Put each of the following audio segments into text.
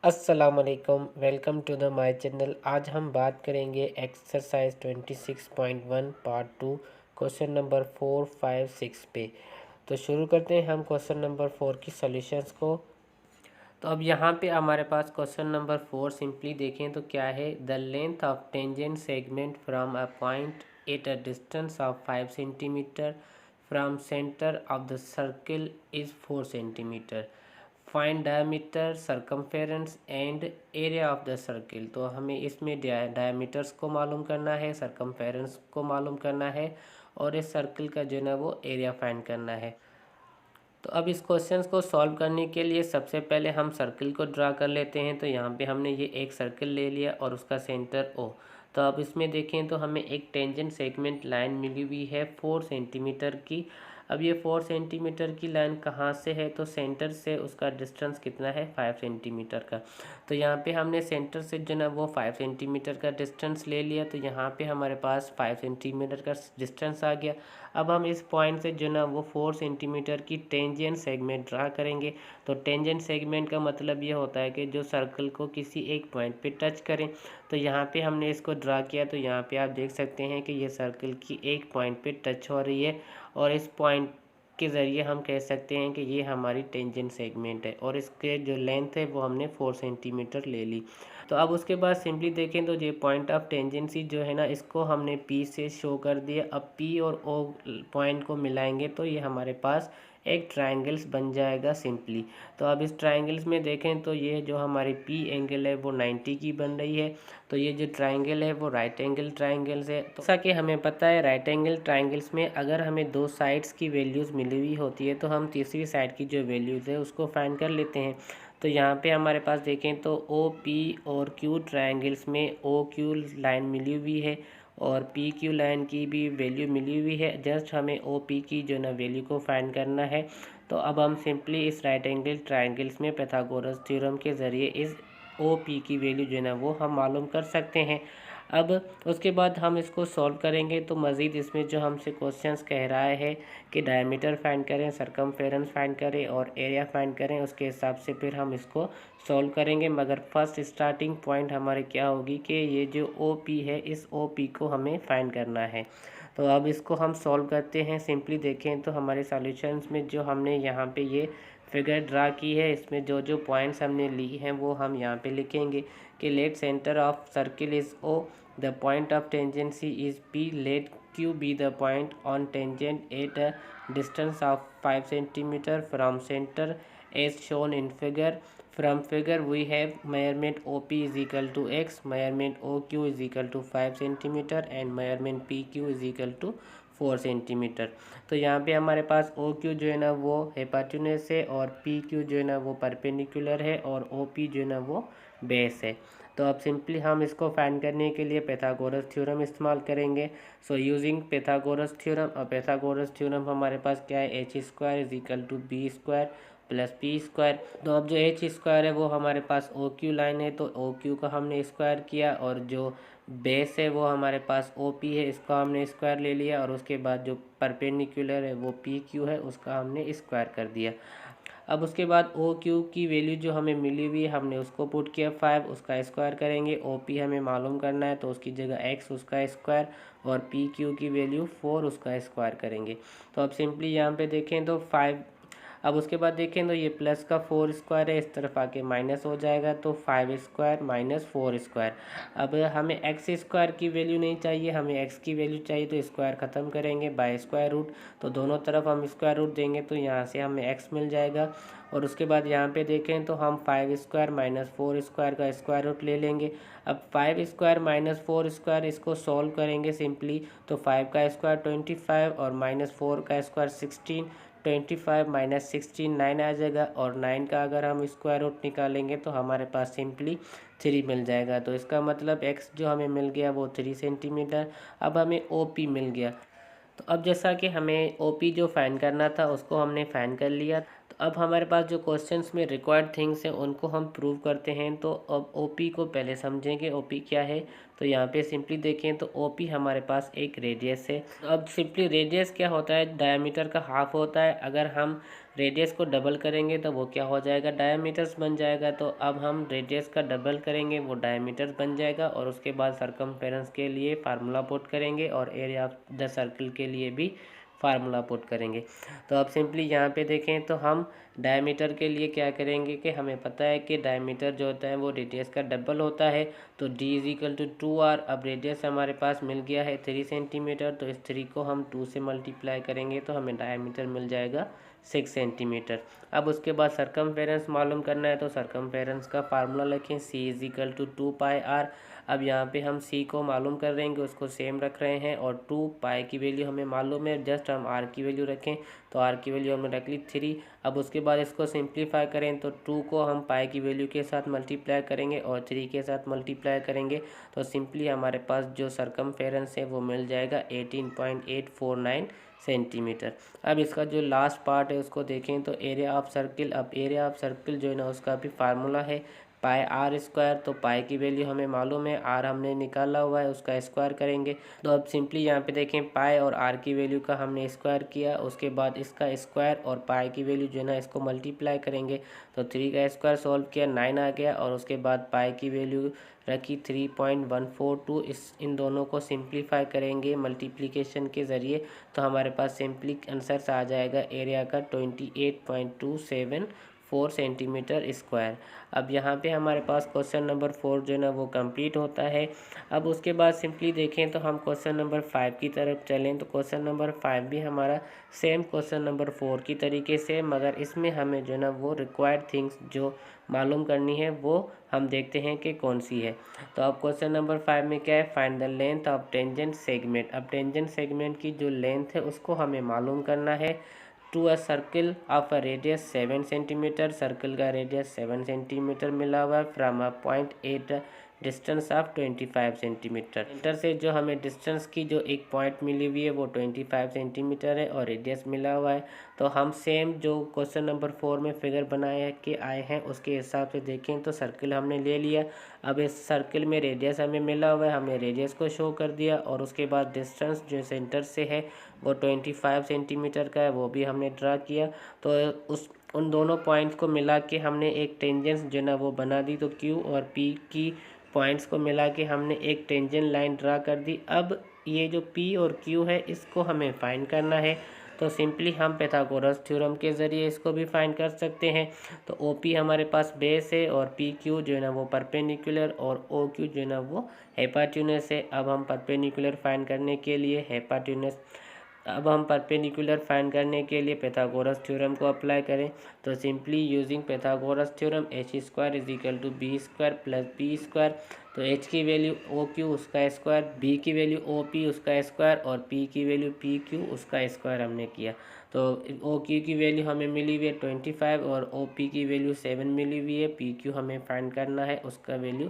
अस्सलामुअलैकुम, welcome to the my channel. आज हम बात करेंगे एक्सरसाइज 26.1 पार्ट 2 क्वेश्चन नंबर 4, 5, 6 पे। तो शुरू करते हैं हम क्वेश्चन नंबर 4 की सॉल्यूशंस को। तो अब यहाँ पे हमारे पास क्वेश्चन नंबर 4 सिंपली देखें तो क्या है, the length of tangent segment from a point at a distance of 5 centimetre from centre of the circle is 4 centimetre. Find diameter, circumference and area of the circle. तो हमें इसमें diameters को मालूम करना है, सरकमफेरेंस को मालूम करना है और इस सर्किल का जो है ना वो एरिया फाइंड करना है। तो अब इस क्वेश्चंस को सॉल्व करने के लिए सबसे पहले हम सर्किल को ड्रा कर लेते हैं। तो यहाँ पे हमने ये एक सर्किल ले लिया और उसका सेंटर ओ। तो अब इसमें देखें तो हमें एक टेंजेंट सेगमेंट लाइन मिली हुई है 4 सेंटीमीटर की। अब ये 4 सेंटीमीटर की लाइन कहाँ से है, तो सेंटर से उसका डिस्टेंस कितना है, 5 सेंटीमीटर का। तो यहाँ पे हमने सेंटर से जो ना वो 5 सेंटीमीटर का डिस्टेंस ले लिया। तो यहाँ पे हमारे पास 5 सेंटीमीटर का डिस्टेंस आ गया। अब हम इस पॉइंट से जो ना वो 4 सेंटीमीटर की टेंजेंट सेगमेंट ड्रा करेंगे। तो टेंजेंट सेगमेंट का मतलब ये होता है कि जो सर्कल को किसी एक पॉइंट पे टच करें। तो यहाँ पे हमने इसको ड्रा किया। तो यहाँ पे आप देख सकते हैं कि ये सर्कल की एक पॉइंट पे टच हो रही है और इस पॉइंट के ज़रिए हम कह सकते हैं कि ये हमारी टेंजेंट सेगमेंट है और इसके जो लेंथ है वो हमने 4 सेंटीमीटर ले ली। तो अब उसके बाद सिंपली देखें तो ये पॉइंट ऑफ टेंजेंसी जो है ना, इसको हमने पी से शो कर दिया। अब पी और ओ पॉइंट को मिलाएंगे तो ये हमारे पास एक ट्रायंगल्स बन जाएगा सिंपली। तो अब इस ट्रायंगल्स में देखें तो ये जो हमारी पी एंगल है वो 90 की बन रही है। तो ये जो ट्रायंगल है वो राइट एंगल ट्रायंगल्स है। तो जैसा कि हमें पता है राइट एंगल ट्रायंगल्स में अगर हमें दो साइड्स की वैल्यूज़ मिली हुई होती है तो हम तीसरी साइड की जो वैल्यूज़ है उसको फाइंड कर लेते हैं। तो यहाँ पे हमारे पास देखें तो ओ पी और क्यू ट्रायंगल्स में ओ क्यू लाइन मिली हुई है और पी क्यू लाइन की भी वैल्यू मिली हुई है। जस्ट हमें ओ पी की जो ना वैल्यू को फाइंड करना है। तो अब हम सिंपली इस राइट एंगल ट्रायंगल्स में पाइथागोरस थ्योरम के ज़रिए इस ओ पी की वैल्यू जो है ना वो हम मालूम कर सकते हैं। अब उसके बाद हम इसको सॉल्व करेंगे तो मज़ीद इसमें जो हमसे क्वेश्चंस कह रहा है कि डायमीटर फाइंड करें, सरकमफेरेंस फाइंड करें और एरिया फाइंड करें, उसके हिसाब से फिर हम इसको सॉल्व करेंगे। मगर फर्स्ट स्टार्टिंग पॉइंट हमारे क्या होगी कि ये जो ओ पी है इस ओ पी को हमें फाइंड करना है। तो अब इसको हम सॉल्व करते हैं। सिंपली देखें तो हमारे सॉल्यूशंस में जो हमने यहाँ पे ये फिगर ड्रा की है इसमें जो जो पॉइंट्स हमने ली हैं वो हम यहाँ पे लिखेंगे कि let centre of circle is O, the point of tangency is P, let Q be the point on tangent at a distance of 5 centimeter from center as shown in figure. From figure we have measurement OP is equal to x, measurement OQ is equal to 5 centimeter and measurement PQ is equal to 4 centimetre. तो यहाँ पे हमारे पास O Q जो है ना वो हेपाट्यूनस है और पी क्यू जो है ना वो परपेंडिकुलर है और ओ पी जो है ना वो बेस है। तो अब सिंपली हम इसको फाइंड करने के लिए पाइथागोरस थ्योरम इस्तेमाल करेंगे। सो यूजिंग पाइथागोरस थ्योरम, और पाइथागोरस थ्योरम हमारे पास क्या है, H square is equal to B square plus P square. तो अब जो एच स्क्वायर है वो हमारे पास ओ क्यू लाइन है तो ओ क्यू का हमने स्क्वायर किया और जो बेस है वो हमारे पास ओ पी है, इसको हमने स्क्वायर ले लिया और उसके बाद जो परपेंडिकुलर है वो पी क्यू है उसका हमने स्क्वायर कर दिया। अब उसके बाद ओ क्यू की वैल्यू जो हमें मिली हुई है हमने उसको पुट किया 5, उसका स्क्वायर करेंगे। ओ पी हमें मालूम करना है तो उसकी जगह एक्स उसका स्क्वायर और पी क्यू की वैल्यू 4 उसका स्क्वायर करेंगे। तो अब सिंपली यहाँ पे देखें तो 5। अब उसके बाद देखें तो ये प्लस का 4 स्क्वायर है, इस तरफ आके माइनस हो जाएगा तो 5 स्क्वायर माइनस 4 स्क्वायर। अब हमें एक्स स्क्वायर की वैल्यू नहीं चाहिए, हमें एक्स की वैल्यू चाहिए। तो स्क्वायर ख़त्म करेंगे बाय स्क्वायर रूट। तो दोनों तरफ हम स्क्वायर रूट देंगे तो यहाँ से हमें एक्स मिल जाएगा। और उसके बाद यहाँ पे देखें तो हम 5 स्क्वायर माइनस 4 स्क्वायर का स्क्वायर रूट ले लेंगे। अब 5 स्क्वायर माइनस 4 स्क्वायर इसको सॉल्व करेंगे सिंपली। तो 5 का स्क्वायर 25 और माइनस 4 का स्क्वायर 16, 25 माइनस 16 9 आ जाएगा और 9 का अगर हम स्क्वायर रूट निकालेंगे तो हमारे पास सिंपली 3 मिल जाएगा। तो इसका मतलब x जो हमें मिल गया वो 3 सेंटीमीटर। अब हमें OP मिल गया। तो अब जैसा कि हमें OP जो फाइंड करना था उसको हमने फाइंड कर लिया। तो अब हमारे पास जो क्वेश्चंस में रिक्वायर्ड थिंग्स हैं उनको हम प्रूव करते हैं। तो अब ओपी को पहले समझेंगे, ओपी क्या है। तो यहाँ पे सिंपली देखें तो ओपी हमारे पास एक रेडियस है। तो अब सिंपली रेडियस क्या होता है, डायमीटर का हाफ होता है। अगर हम रेडियस को डबल करेंगे तो वो क्या हो जाएगा, डायमीटर्स बन जाएगा। तो अब हम रेडियस का डबल करेंगे, वो डायमीटर्स बन जाएगा। और उसके बाद सरकमफेरेंस के लिए फार्मूला पुट करेंगे और एरिया ऑफ द सर्कल के लिए भी फार्मूला पुट करेंगे। तो अब सिंपली यहाँ पे देखें तो हम डायमीटर के लिए क्या करेंगे कि हमें पता है कि डायमीटर जो होता है वो रेडियस का डबल होता है। तो d is equal to 2r। अब रेडियस हमारे पास मिल गया है 3 सेंटीमीटर। तो इस 3 को हम 2 से मल्टीप्लाई करेंगे तो हमें डायमीटर मिल जाएगा 6 सेंटीमीटर। अब उसके बाद सरकमफेरेंस मालूम करना है। तो सरकमफेरेंस का फार्मूला लिखें, c is equal to 2πr। अब यहाँ पे हम c को मालूम कर रहे हैं, उसको सेम रख रहे हैं। और 2 पाई की वैल्यू हमें मालूम है, जस्ट हम r की वैल्यू रखें। तो r की वैल्यू हमने रख ली 3। अब उसके बाद इसको सिंप्लीफाई करें तो 2 को हम पाई की वैल्यू के साथ मल्टीप्लाई करेंगे और 3 के साथ मल्टीप्लाई करेंगे। तो सिंपली हमारे पास जो सरकमफेरेंस है वो मिल जाएगा 18.849 सेंटीमीटर। अब इसका जो लास्ट पार्ट है उसको देखें तो एरिया ऑफ सर्किल। अब एरिया ऑफ सर्किल जो है ना उसका भी फार्मूला है पाई आर स्क्वायर। तो पाई की वैल्यू हमें मालूम है, आर हमने निकाला हुआ है, उसका स्क्वायर करेंगे। तो अब सिंपली यहाँ पे देखें पाई और आर की वैल्यू का हमने स्क्वायर किया, उसके बाद इसका स्क्वायर और पाई की वैल्यू जो है ना इसको मल्टीप्लाई करेंगे। तो 3 का स्क्वायर सॉल्व किया 9 आ गया और उसके बाद पाई की वैल्यू रखी 3.142। इन दोनों को सिंप्लीफाई करेंगे मल्टीप्लिकेशन के ज़रिए तो हमारे पास सिंपली आंसर आ जाएगा एरिया का 28.274 सेंटीमीटर स्क्वायर। अब यहाँ पे हमारे पास क्वेश्चन नंबर 4 जो है ना वो कंप्लीट होता है। अब उसके बाद सिंपली देखें तो हम क्वेश्चन नंबर 5 की तरफ चलें। तो क्वेश्चन नंबर 5 भी हमारा सेम क्वेश्चन नंबर 4 की तरीके से, मगर इसमें हमें जो है ना वो रिक्वायर्ड थिंग्स जो मालूम करनी है वो हम देखते हैं कि कौन सी है। तो अब क्वेश्चन नंबर 5 में क्या है, find the length of tangent segment. अब टेंजेंट सेगमेंट की जो लेंथ है उसको हमें मालूम करना है। To a circle of a radius 7 centimetre, circle का रेडियस 7 सेंटीमीटर मिला हुआ है from a point at distance of 25 centimetre. Centre से जो हमें डिस्टेंस की जो एक पॉइंट मिली हुई है वो 25 सेंटीमीटर है और रेडियस मिला हुआ है। तो हम सेम जो क्वेश्चन नंबर 4 में फिगर बनाए के आए हैं उसके हिसाब से देखें तो सर्किल हमने ले लिया। अब इस सर्किल में रेडियस हमें मिला हुआ है, हमने रेडियस को शो कर दिया और उसके बाद डिस्टेंस जो सेंटर से है वो 25 सेंटीमीटर का है, वो भी हमने ड्रा किया। तो उन दोनों पॉइंट्स को मिला के हमने एक टेंजेंस जो ना वो बना दी। तो Q और P की पॉइंट्स को मिला के हमने एक टेंजेंट लाइन ड्रा कर दी। अब ये जो P और Q है इसको हमें फाइंड करना है। तो सिंपली हम पाइथागोरस थ्योरम के ज़रिए इसको भी फाइंड कर सकते हैं। तो OP हमारे पास बेस है और PQ जो है ना वो परपेंडिकुलर और OQ जो है ना वो हाइपोटेन्यूस है। अब हम परपेंडिकुलर फाइंड करने के लिए फाइंड करने के लिए पाइथागोरस थ्योरम को अप्लाई करें। तो simply using Pythagoras theorem h square is equal to B square plus P square. तो h की वैल्यू OQ उसका स्क्वायर, b की वैल्यू OP उसका स्क्वायर और p की वैल्यू PQ उसका स्क्वायर हमने किया। तो OQ की वैल्यू हमें मिली हुई है 25 और OP की वैल्यू 7 मिली हुई है। PQ हमें फाइंड करना है, उसका वैल्यू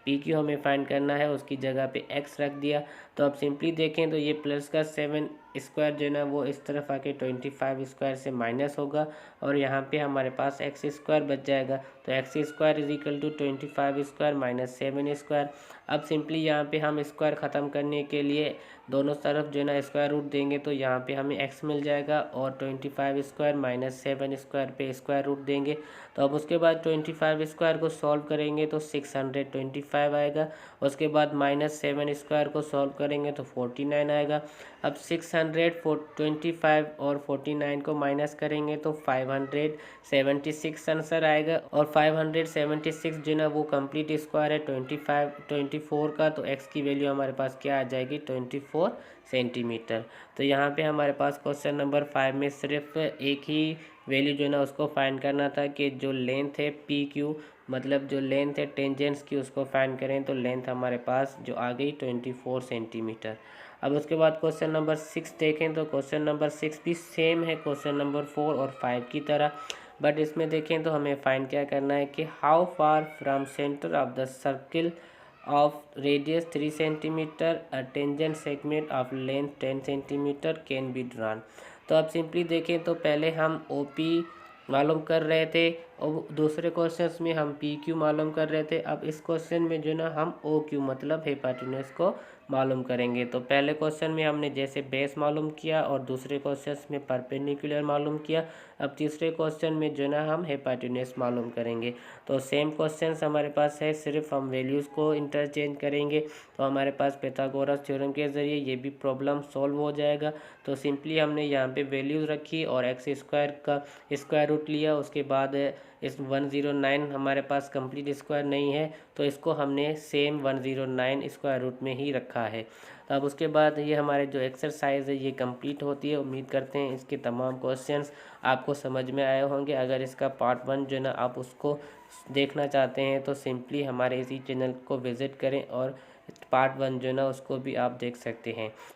PQ हमें फाइंड करना है, उसकी जगह पे x रख दिया। तो अब सिंपली देखें तो ये प्लस का 7 स्क्वायर जो है ना वो इस तरफ आके 25 स्क्वायर से माइनस होगा और यहाँ पे हमारे पास एक्स स्क्वायर बच जाएगा। तो X square is equal to 25 square minus 7 square. अब सिंपली यहाँ पे हम स्क्वायर ख़त्म करने के लिए दोनों तरफ जो है ना स्क्वायर रूट देंगे तो यहाँ पे हमें x मिल जाएगा और 25 स्क्वायर माइनस 7 स्क्वायर पे स्क्वायर रूट देंगे। तो अब उसके बाद 25 स्क्वायर को सॉल्व करेंगे तो 625 आएगा। उसके बाद माइनस 7 स्क्वायर को सॉल्व करेंगे तो 49 आएगा। अब 625 और 49 को माइनस करेंगे तो 576 आंसर आएगा और 576 जो ना वो कंप्लीट स्क्वायर है 24 का। तो x की वैल्यू हमारे पास क्या आ जाएगी 24 सेंटीमीटर। तो यहाँ पे हमारे पास क्वेश्चन नंबर 5 में सिर्फ एक ही वैल्यू जो ना उसको फाइंड करना था कि जो लेंथ है PQ मतलब जो लेंथ है टेंजेंट्स की उसको फाइंड करें। तो लेंथ हमारे पास जो आ गई 24 सेंटीमीटर। अब उसके बाद क्वेश्चन नंबर 6 देखें तो क्वेश्चन नंबर 6 भी सेम है क्वेश्चन नंबर 4 और 5 की तरह, बट इसमें देखें तो हमें फाइंड क्या करना है कि how far from centre of the circle of radius 3 centimetre a tangent segment of length 10 centimetre can be drawn. तो अब सिंपली देखें तो पहले हम OP मालूम कर रहे थे और दूसरे क्वेश्चंस में हम पी क्यू मालूम कर रहे थे। अब इस क्वेश्चन में जो ना हम ओ क्यू मतलब हाइपोटेन्यूज को मालूम करेंगे। तो पहले क्वेश्चन में हमने जैसे बेस मालूम किया और दूसरे क्वेश्चन में परपेंडिकुलर मालूम किया। अब तीसरे क्वेश्चन में जो ना हम हाइपोटेन्यूज मालूम करेंगे। तो सेम क्वेश्चन हमारे पास है, सिर्फ हम वैल्यूज़ को इंटरचेंज करेंगे। तो हमारे पास पाइथागोरस थ्योरम के ज़रिए ये भी प्रॉब्लम सॉल्व हो जाएगा। तो सिंपली हमने यहाँ पे वैल्यूज़ रखी और एक्स स्क्वायर का स्क्वायर रूट लिया। उसके बाद इस 109 हमारे पास कंप्लीट स्क्वायर नहीं है, तो इसको हमने सेम 109 स्क्वायर रूट में ही रखा है। तो अब उसके बाद ये हमारे जो एक्सरसाइज है ये कंप्लीट होती है। उम्मीद करते हैं इसके तमाम क्वेश्चंस आपको समझ में आए होंगे। अगर इसका पार्ट 1 जो ना आप उसको देखना चाहते हैं तो सिंपली हमारे इसी चैनल को विज़िट करें और पार्ट 1 जो ना उसको भी आप देख सकते हैं।